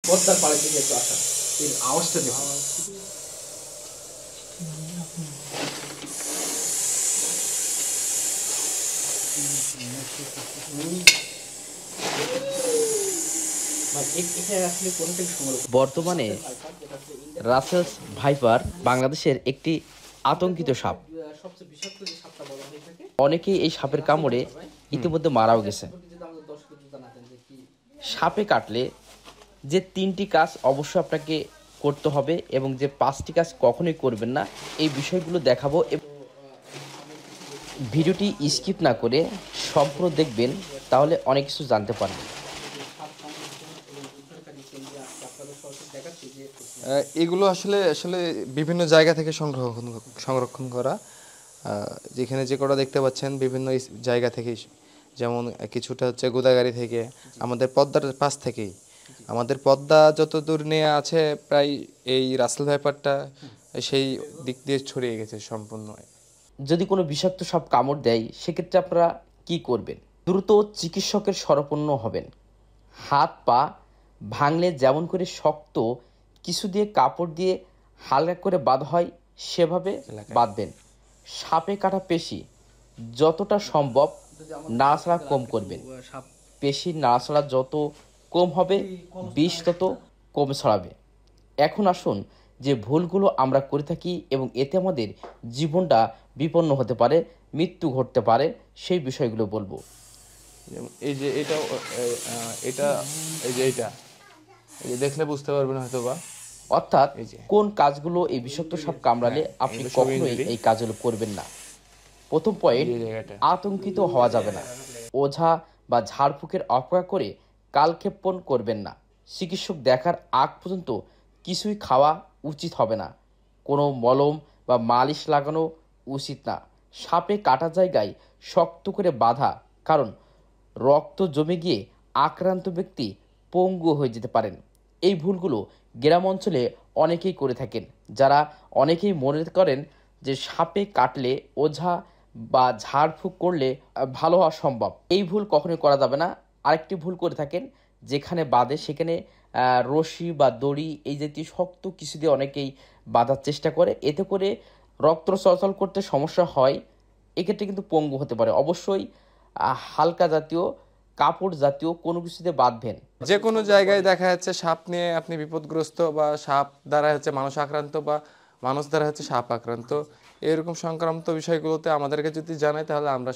পদ্মার পাড়ের দিকে একটু আসা, এর আওয়াজটা দেখুন। বর্তমানে রাসেলস ভাইপার বাংলাদেশের একটি আতঙ্কিত সাপ। অনেকেই এই সাপের কামড়ে ইতিমধ্যে মারাও গেছে। সাপে কাটলে যে 3টি কাজ অবশ্যই আপনাকে করতে হবে এবং যে 5টি কাজ কখনোই করবেন না, এই বিষয়গুলো দেখাবো। ভিডিওটি স্কিপ না করে সম্পূর্ণ দেখবেন, তাহলে অনেক কিছু জানতে পারবেন। এগুলো আসলে আসলে বিভিন্ন জায়গা থেকে সংরক্ষণ করা। যেখানে যে কটা দেখতে পাচ্ছেন বিভিন্ন জায়গা থেকেই, যেমন কিছুটা হচ্ছে গোদাগাড়ি থেকে, আমাদের পদ্মার পাশ থেকেই। আমাদের পদ্মা যত দূর নিয়ে আছে প্রায় এই রাসেল ভাইপারটা সেই দিক দিয়ে ছড়িয়ে গেছে সম্পূর্ণ। যদি কোনো বিষাক্ত সাপ কামড় দেয়, সেক্ষেত্রে আপনারা কি করবেন? দ্রুত চিকিৎসকের শরণাপন্ন হবেন। হাত পা ভাঙলে যেমন করে শক্ত কিছু দিয়ে কাপড় দিয়ে হালকা করে বাঁধা হয়, সেভাবে বাঁধবেন। সাপে কাটা পেশি যতটা সম্ভব নাড়াচাড়া কম করবেন। পেশির নাড়াচাড়া যত কম হবে, বিষ তত কম ছড়াবে। এখন আসুন, যে ভুলগুলো আমরা করে থাকি এবং এতে আমাদের জীবনটা বিপন্ন হতে পারে, মৃত্যু ঘটতে পারে, সেই বিষয়গুলো বলবো। এই যে এটা এই যে দেখলে বুঝতে পারবেন হয়তো বা, অর্থাৎ কোন কাজগুলো এই বিষাক্ত সাপ কামড়ালে আপনি কখনোই এই কাজগুলো করবেন না। প্রথম পয়েন্ট, আতঙ্কিত হওয়া যাবে না। ওঝা বা ঝাড়ফুঁকের অপেক্ষা করে কালক্ষেপণ করবেন না। চিকিৎসক দেখার আগ পর্যন্ত কিছুই খাওয়া উচিত হবে না। কোনো মলম বা মালিশ লাগানো উচিত না। সাপে কাটা জায়গায় শক্ত করে বাঁধা, কারণ রক্ত জমে গিয়ে আক্রান্ত ব্যক্তি পঙ্গু হয়ে যেতে পারেন। এই ভুলগুলো গ্রাম অঞ্চলে অনেকেই করে থাকেন, যারা অনেকেই মনে করেন যে সাপে কাটলে ওঝা বা ঝাড়ফুঁক করলে ভালো হওয়া সম্ভব। এই ভুল কখনোই করা যাবে না। আরেকটি ভুল করে থাকেন, যেখানে বাঁধে সেখানে রশি বা দড়ি এই জাতীয় শক্ত কিছু দিয়ে অনেকেই বাঁধার চেষ্টা করে, এতে করে রক্ত চলাচল করতে সমস্যা হয়। এক্ষেত্রে কিন্তু পঙ্গু হতে পারে। অবশ্যই হালকা জাতীয় কাপড় জাতীয় কোনো কিছুতে বাঁধবেন। যে কোনো জায়গায় দেখা যাচ্ছে সাপ নিয়ে আপনি বিপদগ্রস্ত, বা সাপ দ্বারা হচ্ছে মানুষ আক্রান্ত, বা মানুষ দ্বারা হচ্ছে সাপ আক্রান্ত, এরকম সংক্রান্ত বিষয়গুলোতে আমাদেরকে যদি জানায়, তাহলে আমরা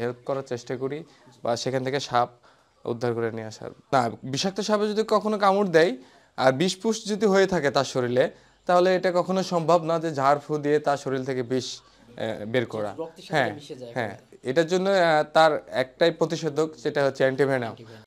হেল্প করার চেষ্টা করি বা সেখান থেকে সাপ উদ্ধার করে নিয়ে আসার। না, বিষাক্ত সাপে যদি কখনো কামড় দেয় আর বিষপুষ যদি হয়ে থাকে তার শরীরে, তাহলে এটা কখনো সম্ভব না যে ঝাড় ফু দিয়ে তার শরীর থেকে বিষ বের করা। হ্যাঁ হ্যাঁ, এটার জন্য তার একটাই প্রতিষেধক, সেটা হচ্ছে অ্যান্টিভেনাম।